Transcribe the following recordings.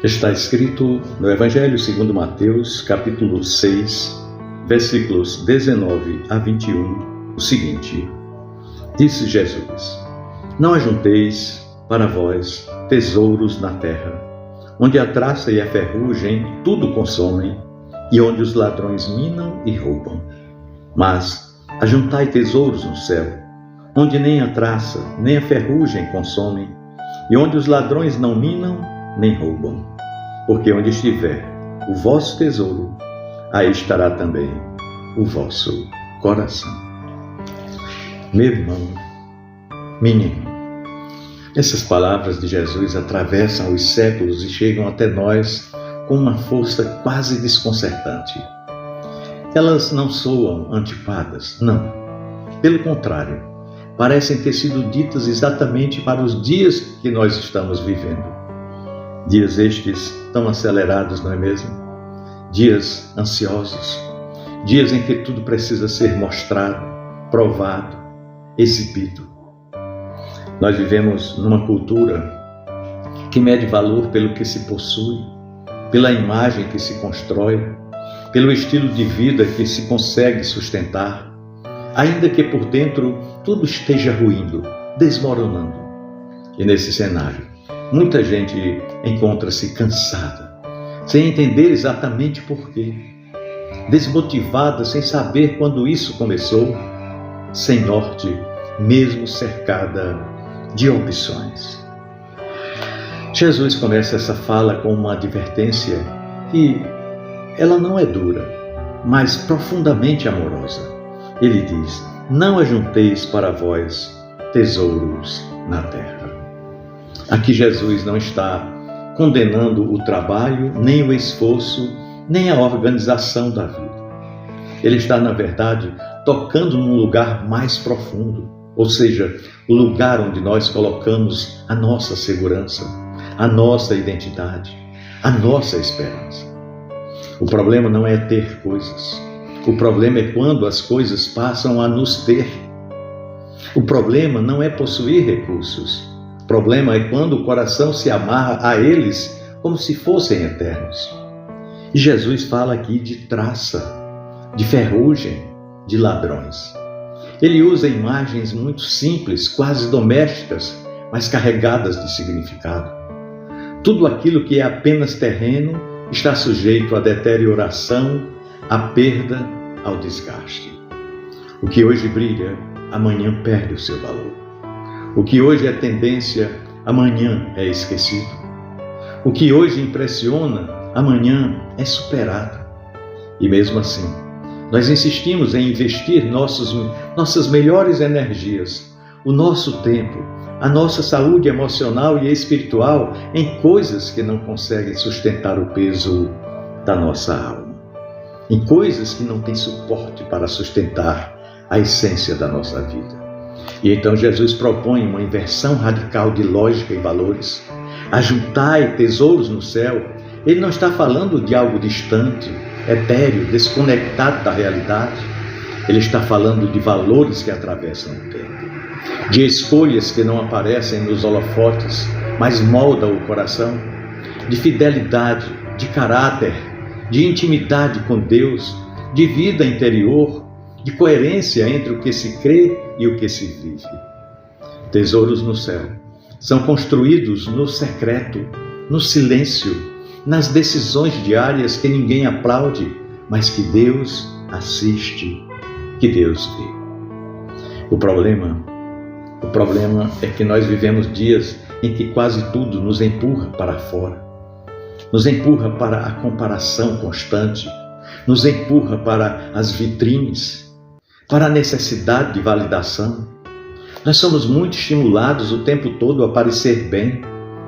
Está escrito no Evangelho segundo Mateus, capítulo 6, versículos 19 a 21, o seguinte: Disse Jesus: Não ajunteis para vós tesouros na terra, onde a traça e a ferrugem tudo consomem, e onde os ladrões minam e roubam. Mas ajuntai tesouros no céu, onde nem a traça nem a ferrugem consomem, e onde os ladrões não minam nem roubam. Porque onde estiver o vosso tesouro, aí estará também o vosso coração. Meu irmão, minha irmã, essas palavras de Jesus atravessam os séculos e chegam até nós com uma força quase desconcertante. Elas não soam antipadas, não. Pelo contrário, parecem ter sido ditas exatamente para os dias que nós estamos vivendo. Dias estes tão acelerados, não é mesmo? Dias ansiosos, dias em que tudo precisa ser mostrado, provado, exibido. Nós vivemos numa cultura que mede valor pelo que se possui, pela imagem que se constrói, pelo estilo de vida que se consegue sustentar, ainda que por dentro tudo esteja ruindo, desmoronando. E nesse cenário, muita gente encontra-se cansada, sem entender exatamente por quê, desmotivada, sem saber quando isso começou, sem norte, mesmo cercada de opções. Jesus começa essa fala com uma advertência que ela não é dura, mas profundamente amorosa. Ele diz: Não ajunteis para vós tesouros na terra. Aqui Jesus não está condenando o trabalho, nem o esforço, nem a organização da vida. Ele está, na verdade, tocando num lugar mais profundo, ou seja, o lugar onde nós colocamos a nossa segurança, a nossa identidade, a nossa esperança. O problema não é ter coisas. O problema é quando as coisas passam a nos ter. O problema não é possuir recursos. O problema é quando o coração se amarra a eles como se fossem eternos. E Jesus fala aqui de traça, de ferrugem, de ladrões. Ele usa imagens muito simples, quase domésticas, mas carregadas de significado. Tudo aquilo que é apenas terreno está sujeito à deterioração, à perda, ao desgaste. O que hoje brilha, amanhã perde o seu valor. O que hoje é tendência, amanhã é esquecido. O que hoje impressiona, amanhã é superado. E mesmo assim, nós insistimos em investir nossas melhores energias, o nosso tempo, a nossa saúde emocional e espiritual em coisas que não conseguem sustentar o peso da nossa alma, em coisas que não têm suporte para sustentar a essência da nossa vida. E então Jesus propõe uma inversão radical de lógica e valores. Ajuntai tesouros no céu. Ele não está falando de algo distante, etéreo, desconectado da realidade. Ele está falando de valores que atravessam o tempo, de escolhas que não aparecem nos holofotes, mas moldam o coração, de fidelidade, de caráter, de intimidade com Deus, de vida interior, de coerência entre o que se crê e o que se vive. Tesouros no céu são construídos no secreto, no silêncio, nas decisões diárias que ninguém aplaude, mas que Deus assiste, que Deus vê. O problema é que nós vivemos dias em que quase tudo nos empurra para fora, nos empurra para a comparação constante, nos empurra para as vitrines, para a necessidade de validação. Nós somos muito estimulados o tempo todo a parecer bem,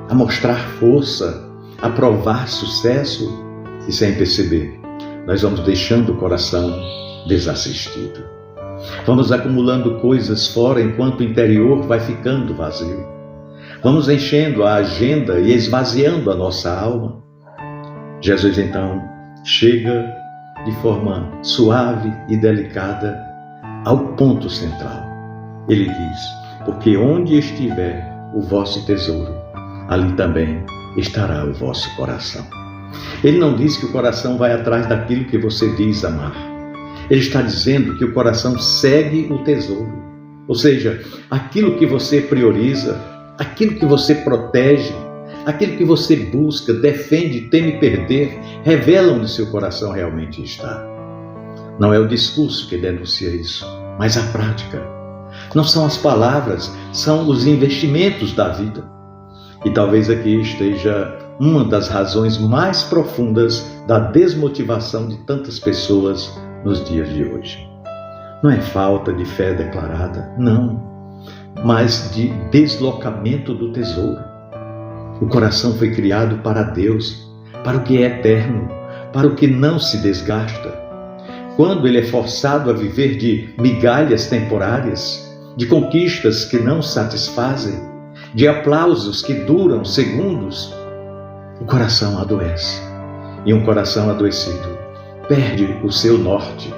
a mostrar força, a provar sucesso, e sem perceber, nós vamos deixando o coração desassistido. Vamos acumulando coisas fora enquanto o interior vai ficando vazio. Vamos enchendo a agenda e esvaziando a nossa alma. Jesus então chega de forma suave e delicada ao ponto central. Ele diz: porque onde estiver o vosso tesouro, ali também estará o vosso coração. Ele não diz que o coração vai atrás daquilo que você diz amar. Ele está dizendo que o coração segue o tesouro. Ou seja, aquilo que você prioriza, aquilo que você protege, aquilo que você busca, defende, teme perder, revela onde seu coração realmente está. Não é o discurso que denuncia isso, mas a prática. Não são as palavras, são os investimentos da vida. E talvez aqui esteja uma das razões mais profundas da desmotivação de tantas pessoas nos dias de hoje. Não é falta de fé declarada, não, mas de deslocamento do tesouro. O coração foi criado para Deus, para o que é eterno, para o que não se desgasta. Quando ele é forçado a viver de migalhas temporárias, de conquistas que não satisfazem, de aplausos que duram segundos, o coração adoece. E um coração adoecido perde o seu norte.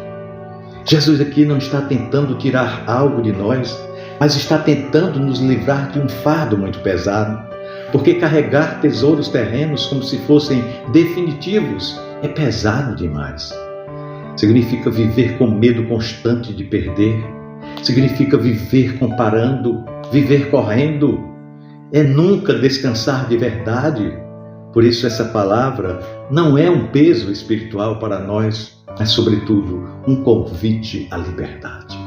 Jesus aqui não está tentando tirar algo de nós, mas está tentando nos livrar de um fardo muito pesado, porque carregar tesouros terrenos como se fossem definitivos é pesado demais. Significa viver com medo constante de perder, significa viver comparando, viver correndo, é nunca descansar de verdade. Por isso essa palavra não é um peso espiritual para nós, mas sobretudo um convite à liberdade.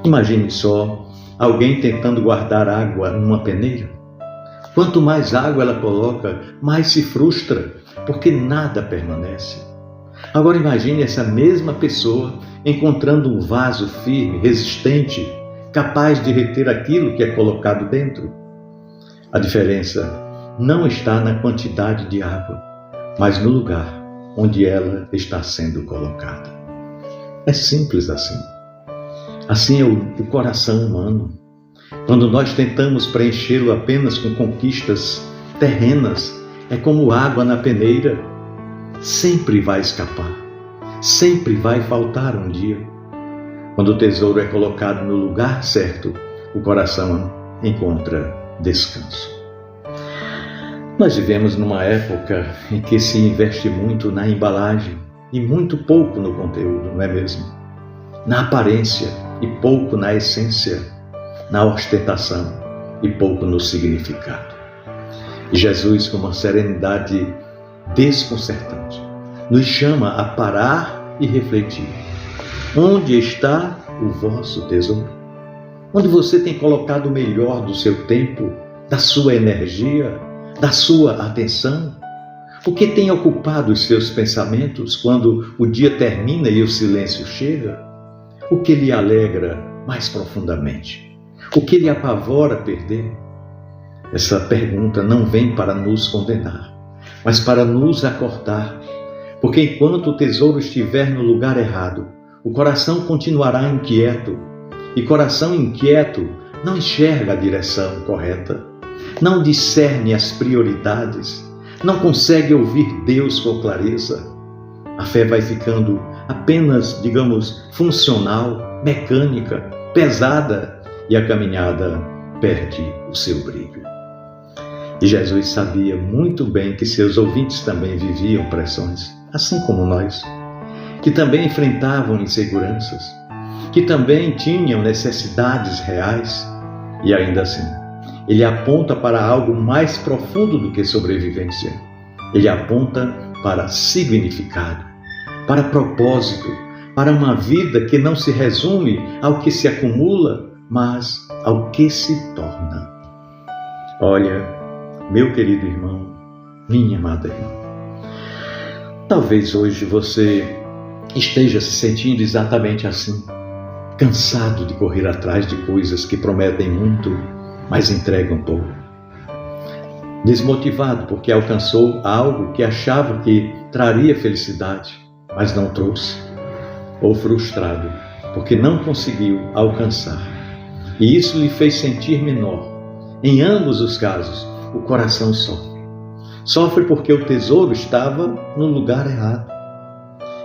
Imagine só alguém tentando guardar água numa peneira. Quanto mais água ela coloca, mais se frustra, porque nada permanece. Agora imagine essa mesma pessoa encontrando um vaso firme, resistente, capaz de reter aquilo que é colocado dentro. A diferença não está na quantidade de água, mas no lugar onde ela está sendo colocada. É simples assim. Assim é o coração humano. Quando nós tentamos preenchê-lo apenas com conquistas terrenas, é como água na peneira. Sempre vai escapar, sempre vai faltar um dia. Quando o tesouro é colocado no lugar certo, o coração encontra descanso. Nós vivemos numa época em que se investe muito na embalagem e muito pouco no conteúdo, não é mesmo? Na aparência e pouco na essência, na ostentação e pouco no significado. E Jesus, com uma serenidade desconcertante, nos chama a parar e refletir. Onde está o vosso tesouro? Onde você tem colocado o melhor do seu tempo, da sua energia, da sua atenção? O que tem ocupado os seus pensamentos quando o dia termina e o silêncio chega? O que lhe alegra mais profundamente? O que lhe apavora perder? Essa pergunta não vem para nos condenar, mas para nos acordar, porque enquanto o tesouro estiver no lugar errado, o coração continuará inquieto, e coração inquieto não enxerga a direção correta, não discerne as prioridades, não consegue ouvir Deus com clareza. A fé vai ficando apenas, funcional, mecânica, pesada, e a caminhada perde o seu brilho. E Jesus sabia muito bem que seus ouvintes também viviam pressões, assim como nós, que também enfrentavam inseguranças, que também tinham necessidades reais, e ainda assim, ele aponta para algo mais profundo do que sobrevivência. Ele aponta para significado, para propósito, para uma vida que não se resume ao que se acumula, mas ao que se torna. Olha, meu querido irmão, minha amada irmã, talvez hoje você esteja se sentindo exatamente assim, cansado de correr atrás de coisas que prometem muito, mas entregam pouco. Desmotivado porque alcançou algo que achava que traria felicidade, mas não trouxe. Ou frustrado porque não conseguiu alcançar, e isso lhe fez sentir menor. Em ambos os casos, o coração sofre. Sofre porque o tesouro estava no lugar errado.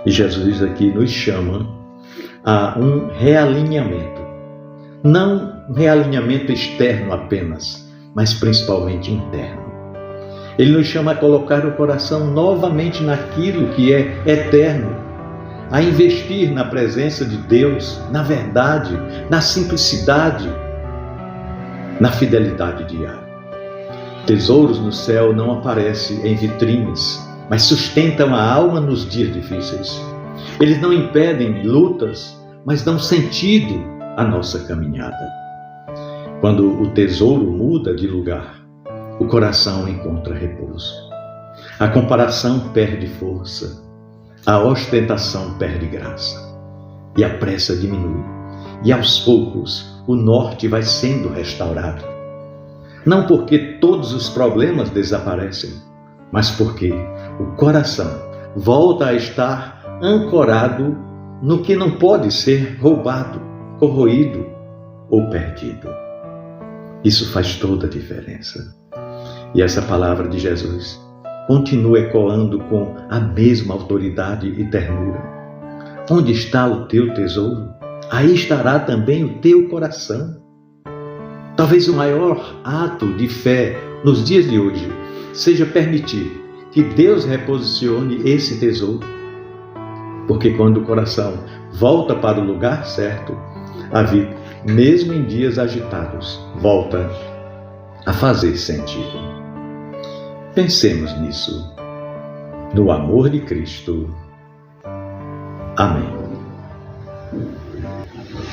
E Jesus aqui nos chama a um realinhamento. Não um realinhamento externo apenas, mas principalmente interno. Ele nos chama a colocar o coração novamente naquilo que é eterno, a investir na presença de Deus, na verdade, na simplicidade, na fidelidade diária. Tesouros no céu não aparecem em vitrines, mas sustentam a alma nos dias difíceis. Eles não impedem lutas, mas dão sentido à nossa caminhada. Quando o tesouro muda de lugar, o coração encontra repouso. A comparação perde força, a ostentação perde graça, e a pressa diminui, e aos poucos o norte vai sendo restaurado. Não porque todos os problemas desaparecem, mas porque o coração volta a estar ancorado no que não pode ser roubado, corroído ou perdido. Isso faz toda a diferença. E essa palavra de Jesus continua ecoando com a mesma autoridade e ternura. Onde está o teu tesouro, aí estará também o teu coração. Talvez o maior ato de fé nos dias de hoje seja permitir que Deus reposicione esse tesouro. Porque quando o coração volta para o lugar certo, a vida, mesmo em dias agitados, volta a fazer sentido. Pensemos nisso, no amor de Cristo. Amém.